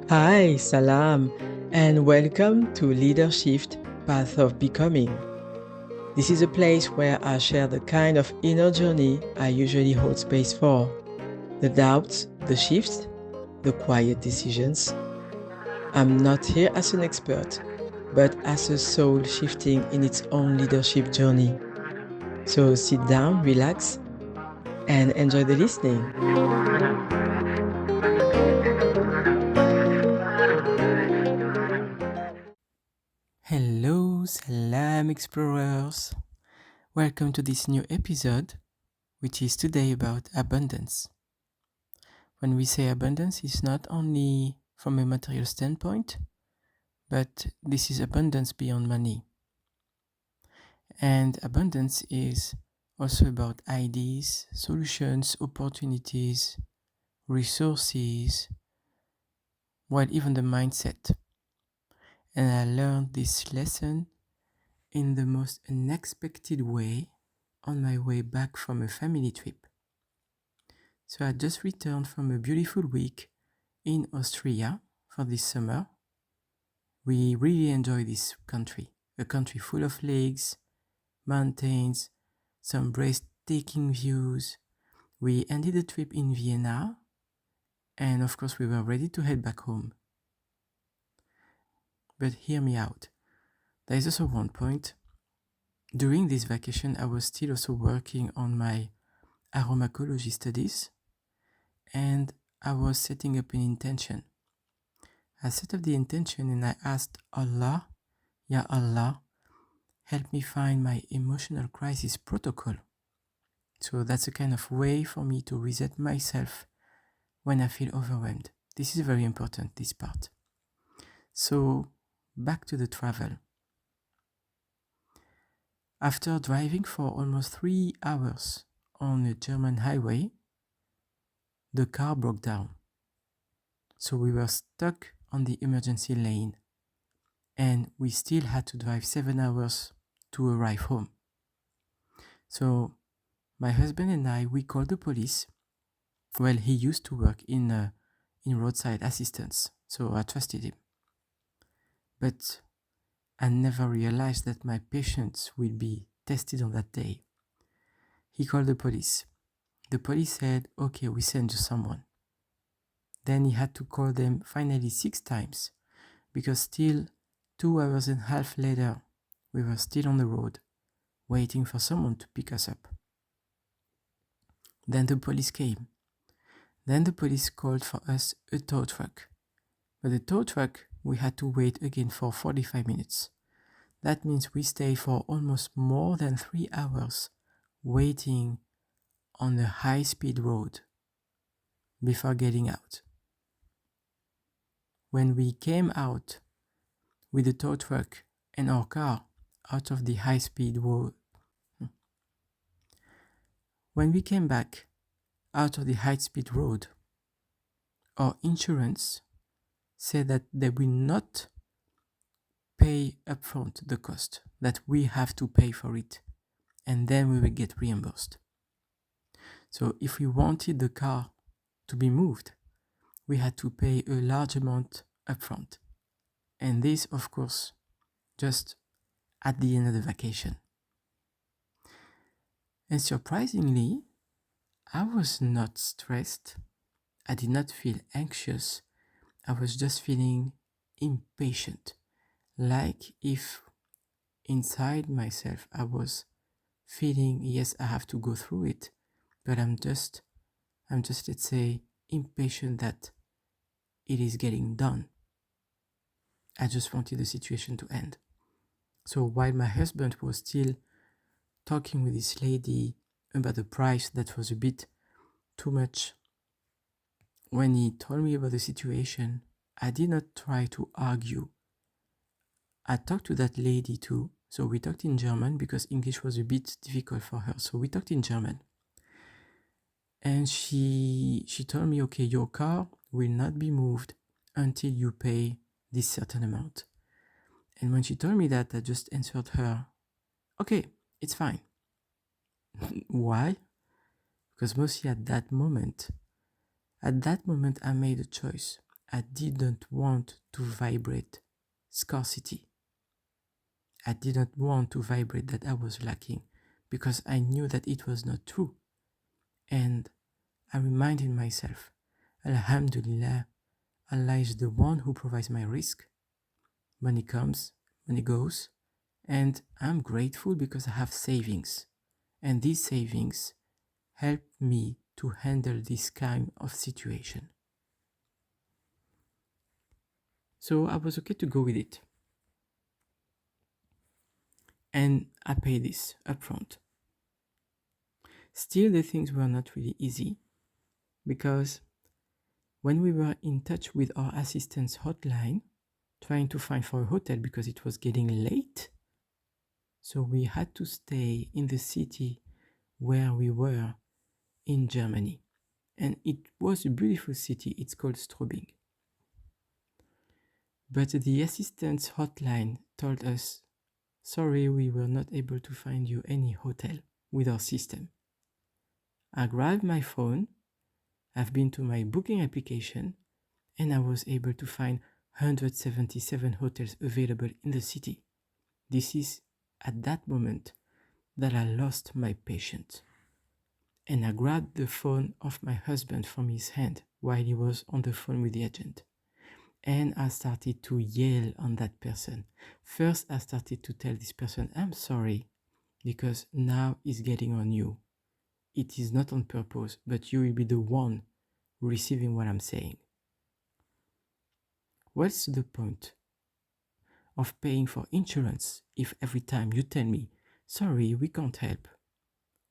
Hi, Salam, and welcome to Leadership Path of Becoming. This is a place where I share the kind of inner journey I usually hold space for. The doubts, the shifts, the quiet decisions. I'm not here as an expert, but as a soul shifting in its own leadership journey. So sit down, relax, and enjoy the listening. Hello, Salam Explorers! Welcome to this new episode, which is today about abundance. When we say abundance, it's not only from a material standpoint, but this is abundance beyond money. And abundance is also about ideas, solutions, opportunities, resources, well, even the mindset. And I learned this lesson in the most unexpected way on my way back from a family trip. So I just returned from a beautiful week in Austria for this summer. We really enjoy this country, a country full of lakes, mountains, some breathtaking views. We ended the trip in Vienna, and of course we were ready to head back home. But hear me out. There is also one point. During this vacation, I was still also working on my aromacology studies, and I was setting up an intention. I set up the intention and I asked Allah, Ya Allah, help me find my emotional crisis protocol. So that's a kind of way for me to reset myself when I feel overwhelmed. This is very important, this part. So back to the travel. After driving for almost 3 hours on a German highway, the car broke down. So we were stuck on the emergency lane and we still had to drive 7 hours to arrive home. So my husband and I, we called the police. Well, he used to work in roadside assistance, so I trusted him. But I never realized that my patience would be tested on that day. He called the police. The police said, okay, we send you someone. Then he had to call them finally 6 times, because still 2 hours and a half later, we were still on the road, waiting for someone to pick us up. Then the police came. Then the police called for us a tow truck. But the tow truck, we had to wait again for 45 minutes. That means we stayed for almost more than 3 hours waiting on a high-speed road before getting out. When we came out with the tow truck and our car out of the high-speed road, when we came back out of the high-speed road, our insurance said that they will not pay upfront the cost, that we have to pay for it, and then we will get reimbursed. So if we wanted the car to be moved, we had to pay a large amount upfront. And this, of course, just at the end of the vacation. And surprisingly, I was not stressed. I did not feel anxious. I was just feeling impatient, like if inside myself I was feeling, yes, I have to go through it, but I'm just, let's say, impatient that it is getting done. I just wanted the situation to end. So while my husband was still talking with this lady about the price that was a bit too much, when he told me about the situation, I did not try to argue. I talked to that lady too. So we talked in German because English was a bit difficult for her. So we talked in German. And she told me, okay, your car will not be moved until you pay this certain amount. And when she told me that, I just answered her, okay, it's fine. Why? Because mostly at that moment, I made a choice. I didn't want to vibrate scarcity. I didn't want to vibrate that I was lacking because I knew that it was not true. And I reminded myself, Alhamdulillah, Allah is the one who provides my risk. Money comes, money goes, and I'm grateful because I have savings. And these savings help me to handle this kind of situation. So I was okay to go with it. And I paid this upfront. Still, the things were not really easy because when we were in touch with our assistance hotline, trying to find for a hotel because it was getting late, so we had to stay in the city where we were in Germany. And it was a beautiful city, it's called Strobing. But the assistance hotline told us, sorry, we were not able to find you any hotel with our system. I grabbed my phone, I've been to my booking application, and I was able to find 177 hotels available in the city. This is at that moment that I lost my patience. And I grabbed the phone of my husband from his hand while he was on the phone with the agent. And I started to yell on that person. First, I started to tell this person, I'm sorry, because now it's getting on you. It is not on purpose, but you will be the one receiving what I'm saying. What's the point of paying for insurance if every time you tell me, sorry, we can't help,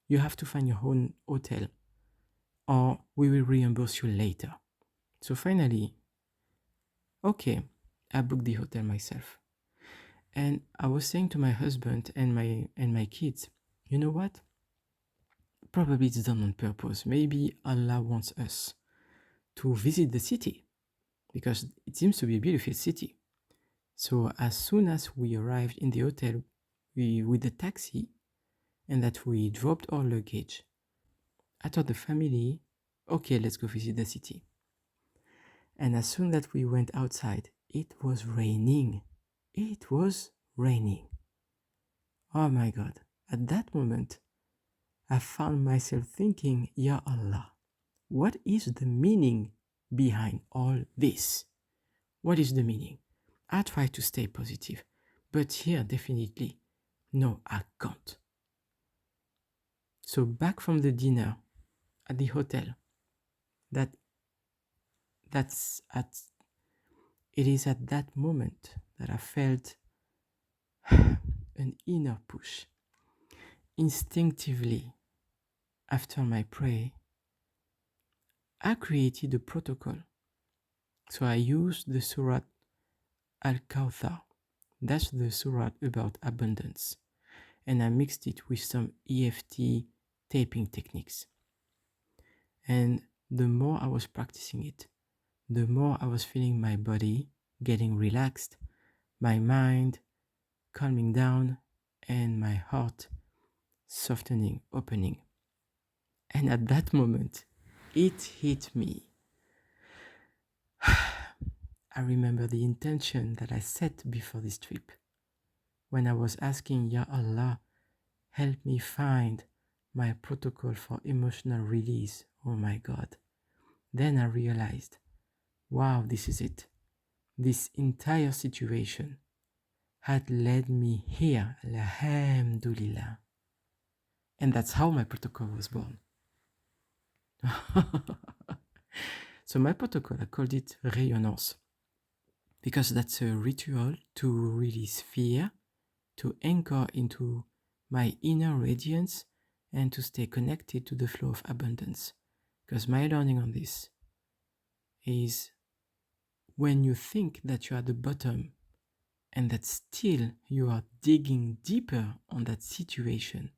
you have to find your own hotel, or we will reimburse you later? So finally, okay, I booked the hotel myself. And I was saying to my husband and my kids, you know what? Probably it's done on purpose. Maybe Allah wants us to visit the city because it seems to be a beautiful city. So as soon as we arrived in the hotel with the taxi and that we dropped our luggage, I told the family, okay, let's go visit the city. And as soon as we went outside, it was raining. It was raining. Oh my God. At that moment, I found myself thinking, Ya Allah, what is the meaning behind all this? What is the meaning? I try to stay positive, but here definitely, no, I can't. So back from the dinner at the hotel, it is at that moment that I felt an inner push. Instinctively, after my prayer, I created a protocol. So I used the Surah Al-Kawthar. That's the surah about abundance. And I mixed it with some EFT taping techniques. And the more I was practicing it, the more I was feeling my body getting relaxed, my mind calming down, and my heart softening, opening. And at that moment, it hit me. I remember the intention that I set before this trip when I was asking, Ya Allah, help me find my protocol for emotional release. Oh my God. Then I realized, wow, this is it. This entire situation had led me here, Alhamdulillah. And that's how my protocol was born. So my protocol, I called it rayonnance, because that's a ritual to release fear, to anchor into my inner radiance, and to stay connected to the flow of abundance. Because my learning on this is when you think that you are at the bottom and that still you are digging deeper on that situation,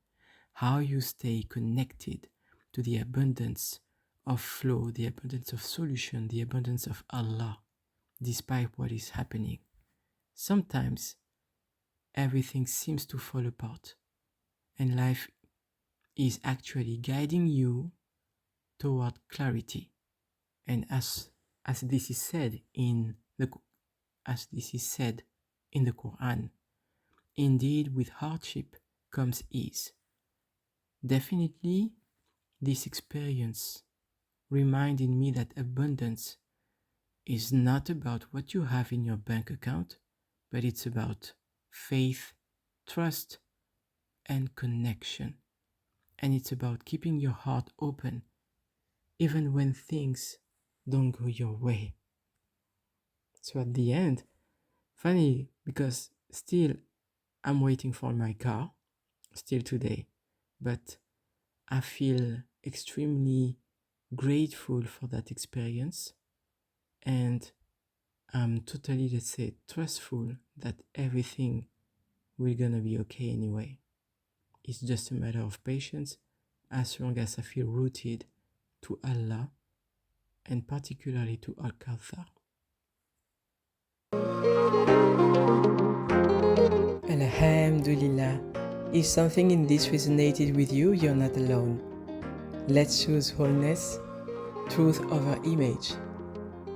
how you stay connected to the abundance of flow, the abundance of solution, the abundance of Allah, despite what is happening. Sometimes everything seems to fall apart, and life is actually guiding you toward clarity. And as this is said in the as this is said in the Quran, indeed with hardship comes ease. Definitely, this experience reminded me that abundance is not about what you have in your bank account, but it's about faith, trust, and connection. And it's about keeping your heart open even when things don't go your way. So at the end, funny because still I'm waiting for my car, still today, but I feel extremely grateful for that experience, and I'm totally, let's say, trustful that everything will gonna be okay anyway. It's just a matter of patience as long as I feel rooted to Allah and particularly to Al-Kawthar. Alhamdulillah. If something in this resonated with you, you're not alone. Let's choose wholeness, truth over image.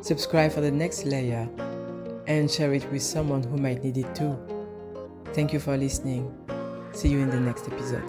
Subscribe for the next layer and share it with someone who might need it too. Thank you for listening. See you in the next episode.